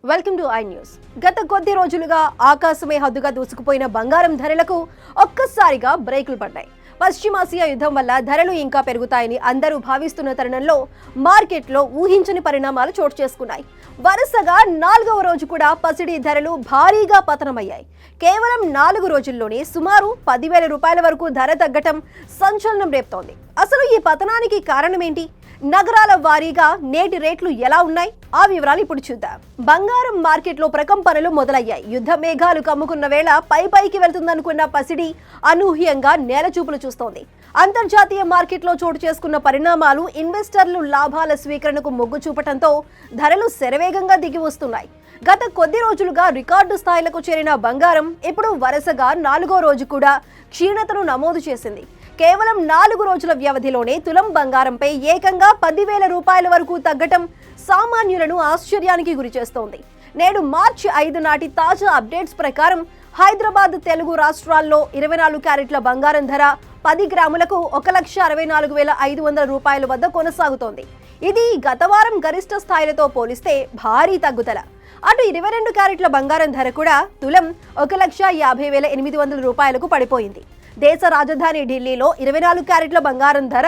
Welcome to I news. గత కొద్ది రోజులుగా ఆకాశమే హద్దుగా దూసుకుపోయిన బంగారం ధరలకు ఒక్కసారిగా బ్రేకులు పడ్డాయి. పశ్చిమాసియా యుద్ధం వల్ల ధరలు ఇంకా పెరుగుతాయని అందరూ భావిస్తున్న తరుణంలో మార్కెట్లో ఊహించని పరిణామాలు చోటు చేసుకున్నాయి. వరుసగా 4వ రోజు కూడా పసిడి ధరలు భారీగా పతనమయ్యాయి. కేవలం 4 రోజుల్లోనే సుమారు 10,000 రూపాయల వరకు ధర తగ్గటం సంచలనం రేపుతోంది. అసలు ఈ పతనానికి కారణమేంటి? నగరాల వారీగా నేటి రేట్లు ఎలా ఉన్నాయి? ఆ వివరాలు ఇప్పుడు చూద్దాం. బంగారం మార్కెట్లో ప్రకంపనలు మొదలయ్యాయి. యుద్ధ మేఘాలు కమ్ముకున్న వేళ పైకి వెళ్తుందనుకున్న పసిడి అనూహ్యంగా నేలచూపులు చూస్తోంది. అంతర్జాతీయ మార్కెట్లో చోటు చేసుకున్న పరిణామాలు ఇన్వెస్టర్లు లాభాల స్వీకరణకు మొగ్గు చూపటంతో ధరలు శరవేగంగా దిగి వస్తున్నాయి. గత కొద్ది రోజులుగా రికార్డు స్థాయిలకు చేరిన బంగారం ఇప్పుడు వరుసగా 4వ రోజు కూడా క్షీణతను నమోదు చేసింది. కేవలం 4 రోజుల వ్యవధిలోనే తులం బంగారంపై ఏకంగా 10,000 రూపాయల వరకు తగ్గటం సామాన్యులను ఆశ్చర్యానికి గురిచేస్తోంది. నేడు మార్చి 5 నాటి తాజా అప్డేట్స్ ప్రకారం హైదరాబాద్, తెలుగు రాష్ట్రాల్లో 24 క్యారెట్ల బంగారం ధర 10 గ్రాములకు 1,64,500 రూపాయల వద్ద కొనసాగుతోంది. ఇది గత వారం గరిష్ట స్థాయిలతో పోలిస్తే భారీ తగ్గుదల. అటు 22 క్యారెట్ల బంగారం ధర కూడా తులం 1,50,800 రూపాయలకు పడిపోయింది. దేశ రాజధాని ఢిల్లీలో 24 క్యారెట్ల బంగారం ధర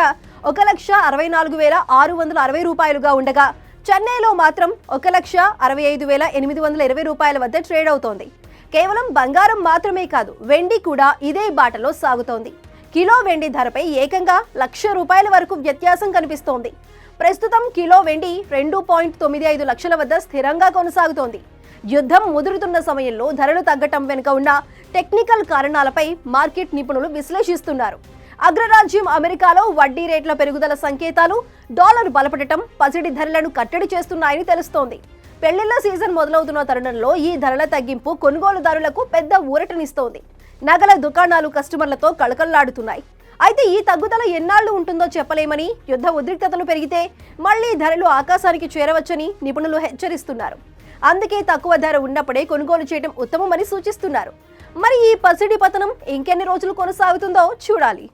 1,64,660 రూపాయలుగా ఉండగా చెన్నైలో మాత్రం 1,65,820 రూపాయల వద్ద ట్రేడ్ అవుతోంది. కేవలం బంగారం మాత్రమే కాదు, వెండి కూడా ఇదే బాటలో సాగుతోంది. కిలో వెండి ధరపై ఏకంగా 1,00,000 రూపాయల వరకు వ్యత్యాసం కనిపిస్తోంది. ప్రస్తుతం కిలో వెండి 2.95 లక్షల వద్ద స్థిరంగా కొనసాగుతోంది. యుద్ధం ముదురుతున్న సమయంలో ధరలు తగ్గటం వెనుక ఉన్న టెక్నికల్ కారణాలపై మార్కెట్ నిపుణులు విశ్లేషిస్తున్నారు. అగ్రరాజ్యం అమెరికాలో వడ్డీ రేట్ల పెరుగుదల సంకేతాలు, డాలర్ బలపడటం పసిడి ధరలను కట్టడి చేస్తున్నాయని తెలుస్తోంది. పెళ్లిళ్ల సీజన్ మొదలవుతున్న తరుణంలో ఈ ధరల తగ్గింపు కొనుగోలుదారులకు పెద్ద ఊరటనిస్తోంది. నగల దుకాణాలు కస్టమర్లతో కళకళలాడుతున్నాయి. అయితే ఈ తగ్గుదల ఎన్నాళ్లు ఉంటుందో చెప్పలేమని, యుద్ధ ఉద్రిక్తతలు పెరిగితే మళ్లీ ధరలు ఆకాశానికి చేరవచ్చని నిపుణులు హెచ్చరిస్తున్నారు. అందుకే తక్కువ ధర ఉన్నప్పుడే కొనుగోలు చేయడం ఉత్తమమని సూచిస్తున్నారు. మరి ఈ పసిడి పతనం ఇంకెన్ని రోజులు కొనసాగుతుందో చూడాలి.